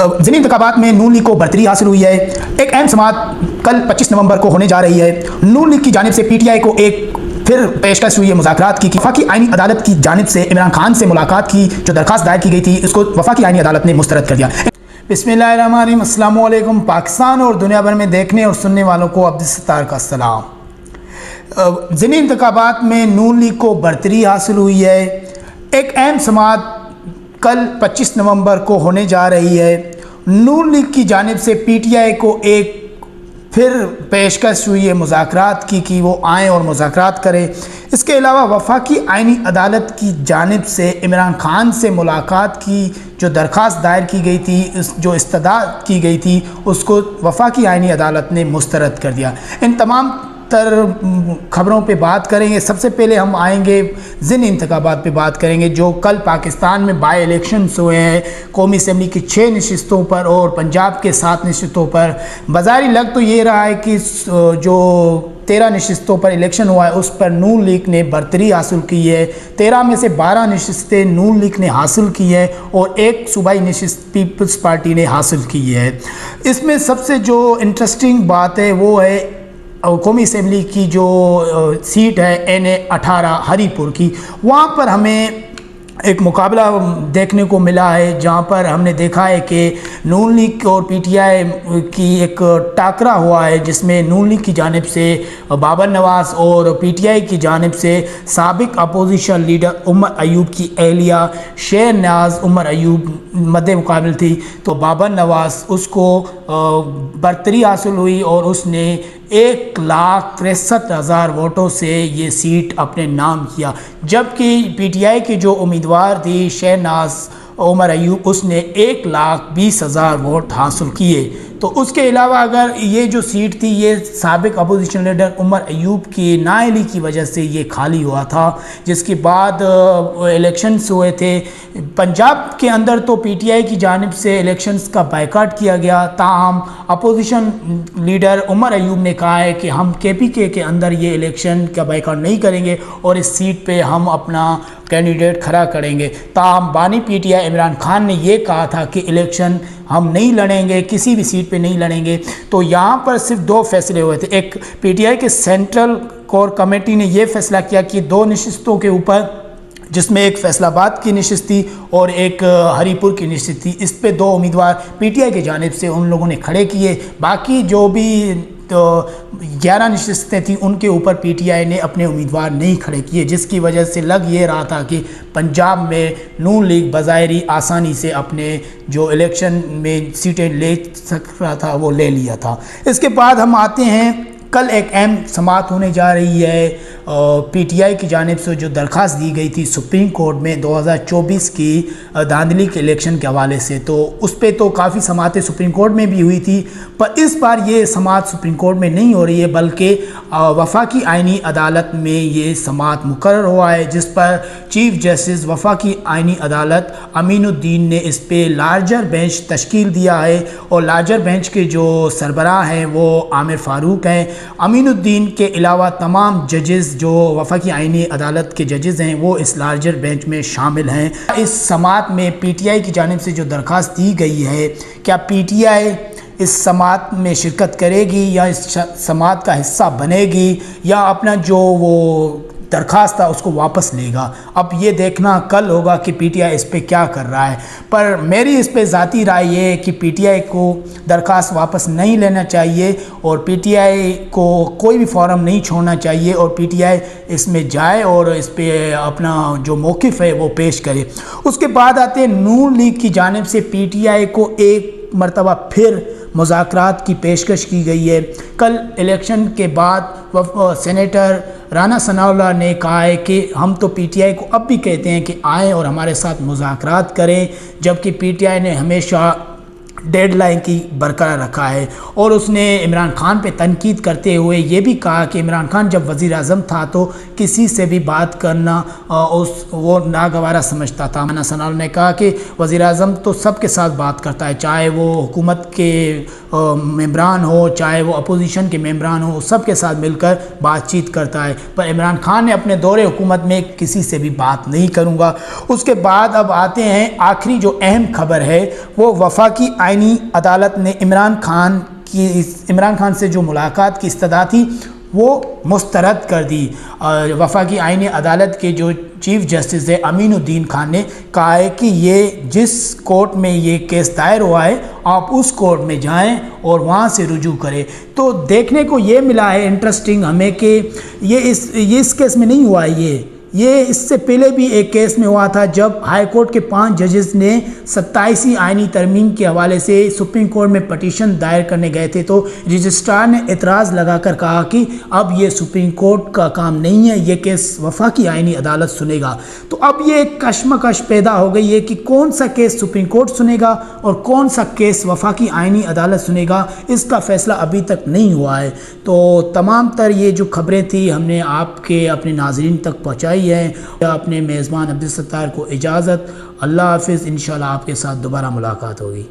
ज़िमनी इंतखाबात में नून लीग को बरतरी हासिल हुई है। एक अहम समाअत कल 25 नवंबर को होने जा रही है। नून लीग की जानिब से पीटीआई को एक फिर पेशकश हुई है मुज़ाकरात की। वफाकी आईनी अदालत की जानिब से इमरान खान से मुलाकात की जो दरख्वास्त दायर की गई थी, उसको वफाकी आईनी अदालत ने मुस्तरद कर दिया। बिस्मिल्लाहिर्रहमानिर्रहीम, अस्सलाम वालेकुम। पाकिस्तान और दुनिया भर में देखने और सुनने वालों को अब्दुल का सलाम। ज़िमनी इंतखाबात में नून लीग को बरतरी हासिल हुई है। एक अहम समाअत कल 25 नवंबर को होने जा रही है। नून लीग की जानिब से पीटीआई को एक फिर पेशकश हुई है मुज़ाकरात की कि वो आएँ और मुज़ाकरात करें। इसके अलावा वफाकी आईनी अदालत की जानिब से इमरान खान से मुलाकात की जो दरख्वास्त दायर की गई थी, जो इस्तदा की गई थी, उसको वफाकी आईनी अदालत ने मुस्तरद कर दिया। इन तमाम खबरों पे बात करेंगे। सबसे पहले हम आएंगे ज़िमनी इंतखाबात पे बात करेंगे जो कल पाकिस्तान में बाई इलेक्शंस हुए हैं। कौमी असम्बली की 6 नशिस्तों पर और पंजाब के 7 नशिस्तों पर। बाज़ारी लग तो ये रहा है कि जो 13 नशिस्तों पर इलेक्शन हुआ है उस पर नून लीग ने बरतरी हासिल की है। 13 में से 12 नशिस्तें नून लीग ने हासिल की है और एक सूबाई नशिस्त पीपल्स पार्टी ने हासिल की है। इसमें सबसे जो इंटरेस्टिंग बात है वो है कौमी असम्बली की जो सीट है NA 18 हरीपुर की, वहाँ पर हमें एक मुकाबला देखने को मिला है जहाँ पर हमने देखा है कि नून लीग और पीटीआई की एक टाकरा हुआ है जिसमें नून लीग की जानिब से बाबर नवाज़ और पीटीआई की जानिब से साबिक अपोजिशन लीडर उमर अयूब की अहलिया शेर नाज उमर अयूब मद्दे मुकाबल थी। तो बाबर नवाज़ उसको बरतरी हासिल हुई और उसने 1,63,000 वोटों से ये सीट अपने नाम किया, जबकि पीटीआई की जो उम्मीदवार थी शहनाज उमर अयूब उसने 1,20,000 वोट हासिल किए। तो उसके अलावा अगर ये जो सीट थी ये साबिक अपोजिशन लीडर उमर अयूब की नाअहली की वजह से ये खाली हुआ था, जिसके बाद इलेक्शंस हुए थे। पंजाब के अंदर तो पीटीआई की जानिब से इलेक्शंस का बायकाट किया गया, ताहम अपोजिशन लीडर उमर अयूब ने कहा है कि हम केपीके के अंदर ये इलेक्शन का बायकाट नहीं करेंगे और इस सीट पे हम अपना कैंडिडेट खड़ा करेंगे। ताहम बानी पीटीआई इमरान खान ने ये कहा था कि इलेक्शन हम नहीं लड़ेंगे, किसी भी सीट पे नहीं लड़ेंगे। तो यहाँ पर सिर्फ 2 फैसले हुए थे। एक पीटीआई के सेंट्रल कोर कमेटी ने ये फैसला किया कि 2 नशिस्तों के ऊपर, जिसमें एक फैसलाबाद की नशिस्त थी और एक हरीपुर की नशिस्त थी, इस पे 2 उम्मीदवार पीटीआई की जानिब से उन लोगों ने खड़े किए। बाकी जो भी 11 नशिस्तें थी उनके ऊपर पीटीआई ने अपने उम्मीदवार नहीं खड़े किए, जिसकी वजह से लग ये रहा था कि पंजाब में नून लीग बज़ाहिरी आसानी से अपने जो इलेक्शन में सीटें ले सक रहा था वो ले लिया था। इसके बाद हम आते हैं, कल एक अहम समाअत होने जा रही है पीटीआई की जानिब से जो दरख्वास्त दी गई थी सुप्रीम कोर्ट में 2024 की धांधली के इलेक्शन के हवाले से। तो उस पर तो काफ़ी समाअतें सुप्रीम कोर्ट में भी हुई थी, पर इस बार ये समाअत सुप्रीम कोर्ट में नहीं हो रही है बल्कि वफाकी आईनी अदालत में ये समाअत मुकर्रर हुआ है, जिस पर चीफ जस्टिस वफाकी आईनी अदालत अमीनुद्दीन ने इस पर लार्जर बेंच तश्कील दिया है और लार्जर बेंच के जो सरबराह हैं वो आमिर फ़ारूक हैं। अमीनुद्दीन के अलावा तमाम जजेस जो वफाकी आईनी अदालत के जजेस हैं वो इस लार्जर बेंच में शामिल हैं। इस समाअत में पीटीआई की जानिब से जो दरख्वास्त दी गई है, क्या पीटीआई इस समाअत में शिरकत करेगी या इस समाअत का हिस्सा बनेगी या अपना जो वो दरख्वास्त था उसको वापस लेगा? अब ये देखना कल होगा कि पीटीआई इस पे क्या कर रहा है। पर मेरी इस पे ज़ाती राय ये है कि पीटीआई को दरख्वास्त वापस नहीं लेना चाहिए और पीटीआई को कोई भी फॉर्म नहीं छोड़ना चाहिए और पीटीआई इसमें जाए और इस पे अपना जो मौक़िफ़ है वो पेश करे। उसके बाद आते हैं नून लीग की जानिब से पीटीआई को एक मरतबा फिर मुज़ाकरात की पेशकश की गई है। कल इलेक्शन के बाद सेनेटर राना सनाउल्लाह ने कहा है कि हम तो पीटीआई को अब भी कहते हैं कि आएँ और हमारे साथ मुज़ाकरात करें, जबकि पीटीआई ने हमेशा डेडलाइन की बरकरार रखा है। और उसने इमरान खान पे तनकीद करते हुए ये भी कहा कि इमरान खान जब वज़ीर आज़म था तो किसी से भी बात करना वो नागवारा समझता था। राना सनाउल्लाह ने कहा कि वज़ीर आज़म तो सबके साथ बात करता है, चाहे वो हुकूमत के मेंबरान हो चाहे वो अपोजिशन के मेंबरान हो, सबके साथ मिलकर बातचीत करता है। पर इमरान खान ने अपने दौरे हुकूमत में किसी से भी बात नहीं करूँगा। उसके बाद अब आते हैं आखिरी जो अहम खबर है वो वफाकी آئینی عدالت نے عمران خان سے جو ملاقات کی استدعا تھی وہ مسترد کر دی۔ وفاقی آئینی عدالت کے جو چیف جسٹس ہے امین الدین خان نے کہا ہے کہ یہ جس کورٹ میں یہ کیس دائر ہوا ہے آپ اس کورٹ میں جائیں اور وہاں سے رجوع کریں۔ تو دیکھنے کو یہ ملا ہے انٹرسٹنگ ہمیں کہ یہ اس کیس میں نہیں ہوا ہے، یہ اس سے پہلے بھی ایک کیس میں ہوا تھا جب ہائی کورٹ کے 5 ججز نے 27ویں آئینی ترمیم کے حوالے سے سپریم کورٹ میں پٹیشن دائر کرنے گئے تھے، تو رجسٹرار نے اعتراض لگا کر کہا کہ اب یہ سپریم کورٹ کا کام نہیں ہے، یہ کیس وفاقی آئینی عدالت سنے گا۔ تو اب یہ کشمکش پیدا ہو گئی ہے کہ کون سا کیس سپریم کورٹ سنے گا اور کون سا کیس وفاقی آئینی عدالت سنے گا، اس کا فیصلہ ابھی تک نہیں ہوا ہے۔ تو تمام تر یہ جو خبریں تھیں ہم نے آپ کے اپنے ناظرین تک پہنچائی ہے۔ اپنے میزبان عبدالستار کو اجازت، اللہ حافظ، انشاءاللہ آپ کے ساتھ دوبارہ ملاقات ہوگی۔